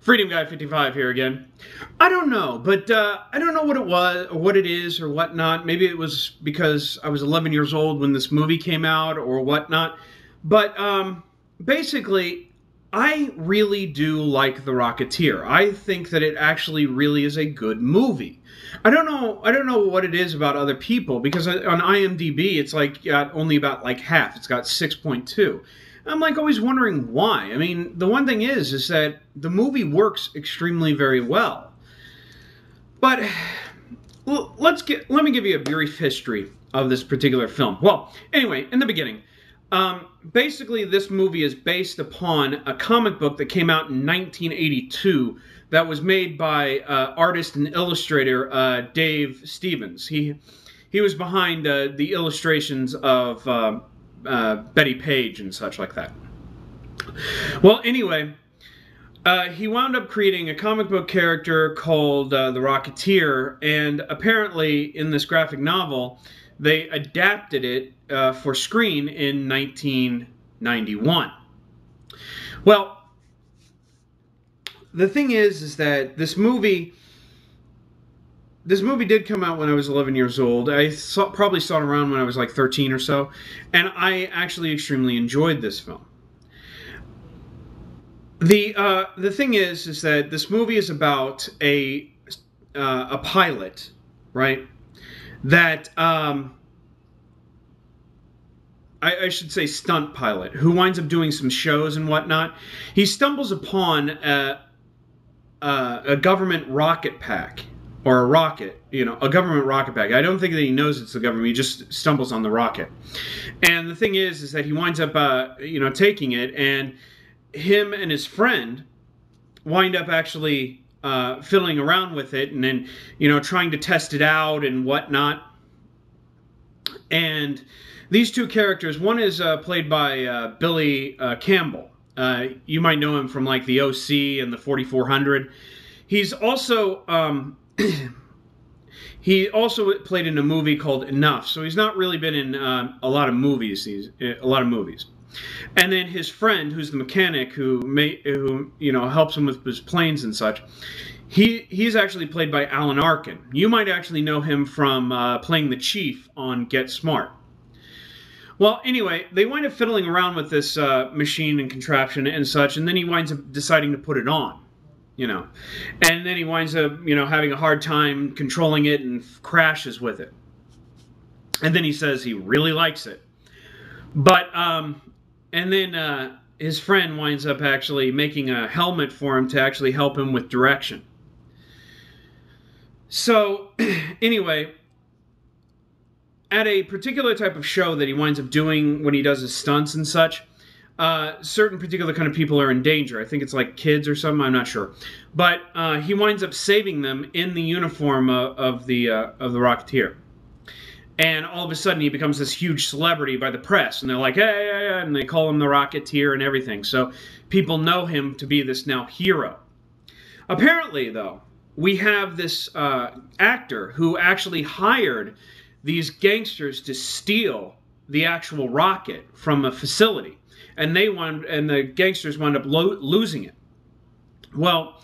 Freedom Guy 55 here again. I don't know, but I don't know what it was, or what it is, or whatnot. Maybe it was because I was 11 years old when this movie came out, or whatnot. But basically, I really do like The Rocketeer. I think that it actually really is a good movie. I don't know what it is about other people, because on IMDb it's like got only about like half. It's got 6.2. I'm like always wondering why. I mean, the one thing is that the movie works extremely very well. But let me give you a brief history of this particular film. Well, anyway, in the beginning, basically this movie is based upon a comic book that came out in 1982 that was made by artist and illustrator Dave Stevens. He was behind the illustrations of Betty Page and such like that. Well, anyway, he wound up creating a comic book character called the Rocketeer, and apparently in this graphic novel, they adapted it for screen in 1991. Well, the thing is that this movie did come out when I was 11 years old. I probably saw it around when I was like 13 or so, and I actually extremely enjoyed this film. The thing is that this movie is about a pilot, right? That I should say stunt pilot, who winds up doing some shows and whatnot. He stumbles upon a government rocket pack. Or a rocket, a government rocket pack. I don't think that he knows it's the government. He just stumbles on the rocket. And the thing is that he winds up, taking it, and him and his friend wind up actually fiddling around with it, and then, trying to test it out and whatnot. And these two characters, one is played by Billy Campbell. You might know him from like the OC and the 4400. He's also he also played in a movie called Enough, so he's not really been in a lot of movies. And then his friend, who's the mechanic, who helps him with his planes and such. He's actually played by Alan Arkin. You might actually know him from playing the Chief on Get Smart. Well, anyway, they wind up fiddling around with this machine and contraption and such, and then he winds up deciding to put it on. And then he winds up, having a hard time controlling it and crashes with it. And then he says he really likes it. But, and then his friend winds up actually making a helmet for him to actually help him with direction. So, anyway, at a particular type of show that he winds up doing when he does his stunts and such, certain particular kind of people are in danger. I think it's like kids or something. I'm not sure, but he winds up saving them in the uniform of the Rocketeer, and all of a sudden he becomes this huge celebrity by the press, and they're like, hey, and they call him the Rocketeer and everything. So people know him to be this now hero. Apparently, though, we have this actor who actually hired these gangsters to steal the actual rocket from a facility. And the gangsters wound up losing it. Well,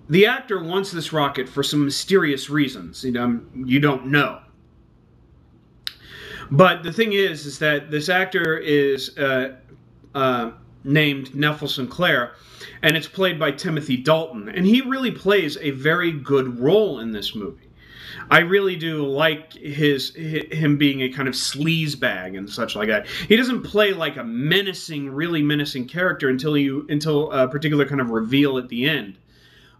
the actor wants this rocket for some mysterious reasons. You don't know. But the thing is that this actor is named Neville Sinclair, and it's played by Timothy Dalton, and he really plays a very good role in this movie. I really do like him being a kind of sleazebag and such like that. He doesn't play like a really menacing character until a particular kind of reveal at the end.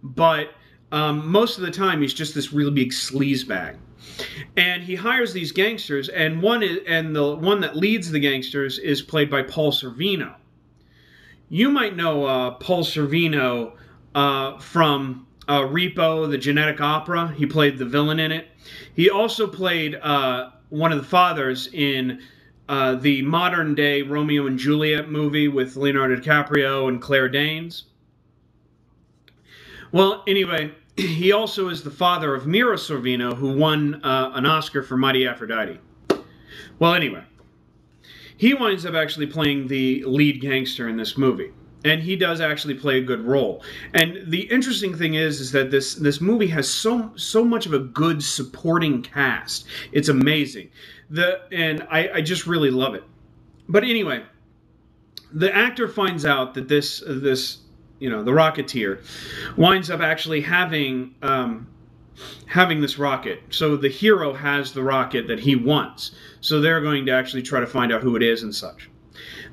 But most of the time, he's just this really big sleazebag. And he hires these gangsters, and the one that leads the gangsters is played by Paul Sorvino. You might know Paul Sorvino from Repo, the Genetic Opera. He played the villain in it. He also played one of the fathers in the modern-day Romeo and Juliet movie with Leonardo DiCaprio and Claire Danes. Well, anyway, he also is the father of Mira Sorvino, who won an Oscar for Mighty Aphrodite. Well, anyway, he winds up actually playing the lead gangster in this movie. And he does actually play a good role. And the interesting thing is that this movie has so much of a good supporting cast. It's amazing. I just really love it. But anyway, the actor finds out that this the rocketeer winds up actually having this rocket. So the hero has the rocket that he wants. So they're going to actually try to find out who it is and such.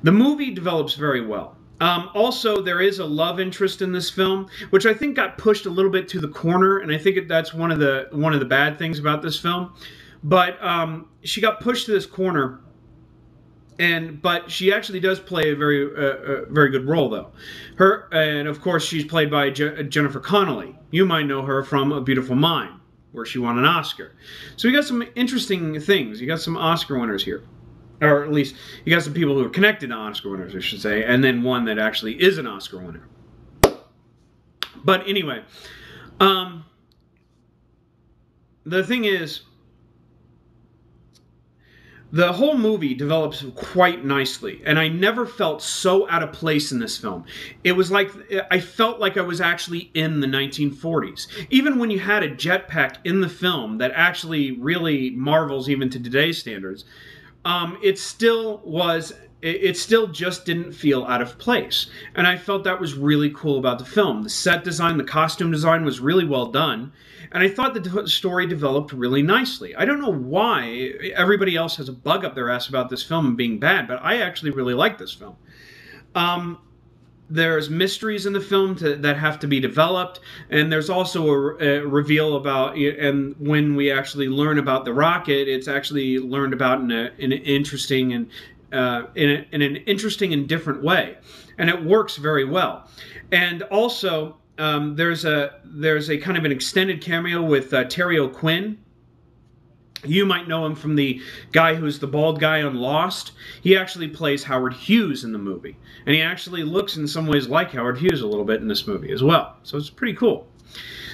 The movie develops very well. Also, there is a love interest in this film, which I think got pushed a little bit to the corner, and I think that's one of the bad things about this film. But she got pushed to this corner, but she actually does play a very good role, though. And of course, she's played by Jennifer Connelly. You might know her from A Beautiful Mind, where she won an Oscar. So we got some interesting things. You got some Oscar winners here. Or at least, you got some people who are connected to Oscar winners, I should say, and then one that actually is an Oscar winner. But anyway, the thing is, the whole movie develops quite nicely, and I never felt so out of place in this film. It was like, I felt like I was actually in the 1940s. Even when you had a jetpack in the film that actually really marvels even to today's standards, it still just didn't feel out of place. And I felt that was really cool about the film. The set design, the costume design was really well done. And I thought the story developed really nicely. I don't know why everybody else has a bug up their ass about this film being bad, but I actually really like this film. There's mysteries in the film that have to be developed, and there's also a reveal about, and when we actually learn about the rocket, it's actually learned about in an interesting and in an interesting and different way, and it works very well. And also, there's a kind of an extended cameo with Terry O'Quinn. You might know him from the guy who's the bald guy on Lost. He actually plays Howard Hughes in the movie. And he actually looks in some ways like Howard Hughes a little bit in this movie as well. So it's pretty cool.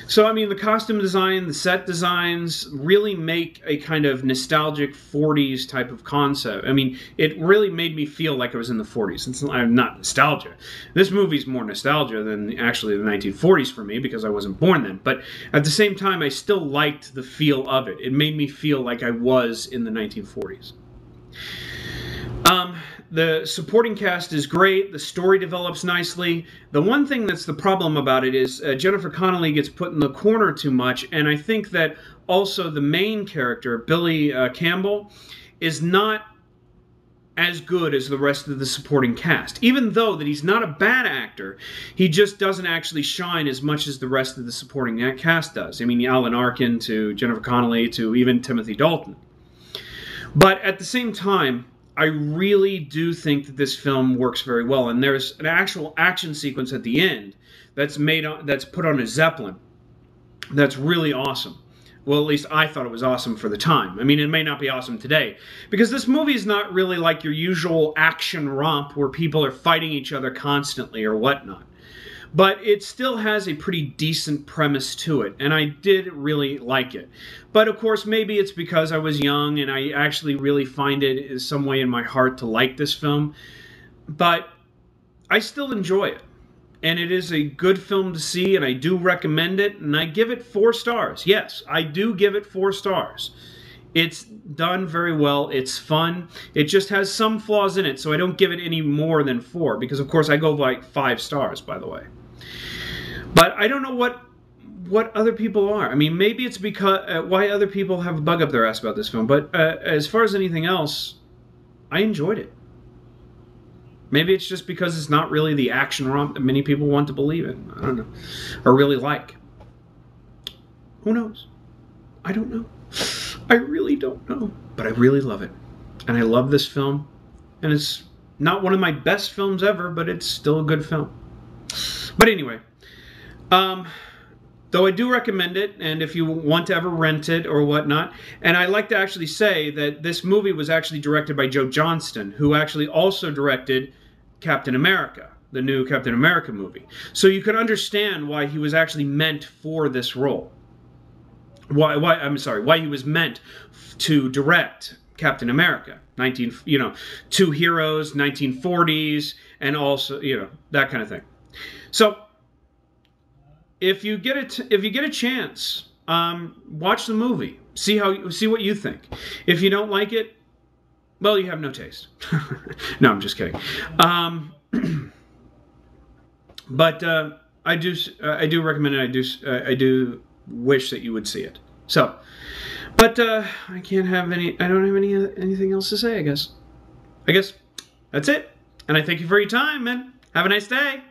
So, I mean, the costume design, the set designs really make a kind of nostalgic 40s type of concept. I mean, it really made me feel like I was in the 40s. It's not nostalgia. This movie's more nostalgia than actually the 1940s for me because I wasn't born then. But at the same time, I still liked the feel of it. It made me feel like I was in the 1940s. The supporting cast is great. The story develops nicely. The one thing that's the problem about it is Jennifer Connelly gets put in the corner too much, and I think that also the main character, Billy Campbell, is not as good as the rest of the supporting cast. Even though that he's not a bad actor, he just doesn't actually shine as much as the rest of the supporting cast does. I mean, Alan Arkin to Jennifer Connelly to even Timothy Dalton. But at the same time, I really do think that this film works very well, and there's an actual action sequence at the end that's put on a Zeppelin that's really awesome. Well, at least I thought it was awesome for the time. I mean, it may not be awesome today, because this movie is not really like your usual action romp where people are fighting each other constantly or whatnot. But it still has a pretty decent premise to it, and I did really like it. But of course, maybe it's because I was young and I actually really find it in some way in my heart to like this film. But I still enjoy it. And it is a good film to see, and I do recommend it, and I give it 4 stars. Yes, I do give it 4 stars. It's done very well. It's fun. It just has some flaws in it, so I don't give it any more than 4, because of course I go by 5 stars, by the way. But I don't know what other people are. I mean, maybe it's because why other people have a bug up their ass about this film. But as far as anything else, I enjoyed it. Maybe it's just because it's not really the action romp that many people want to believe in. I don't know. Or really like. Who knows? I don't know. I really don't know. But I really love it. And I love this film. And it's not one of my best films ever, but it's still a good film. But anyway, though I do recommend it, and if you want to ever rent it or whatnot, and I like to actually say that this movie was actually directed by Joe Johnston, who actually also directed Captain America, the new Captain America movie. So you can understand why he was actually meant for this role. Why he was meant to direct Captain America. two heroes, 1940s, and also, that kind of thing. So if you get a chance, watch the movie. See what you think. If you don't like it, well, you have no taste. No, I'm just kidding. But I do recommend it. I do wish that you would see it. So, but I don't have anything else to say. I guess that's it. And I thank you for your time, man. Have a nice day.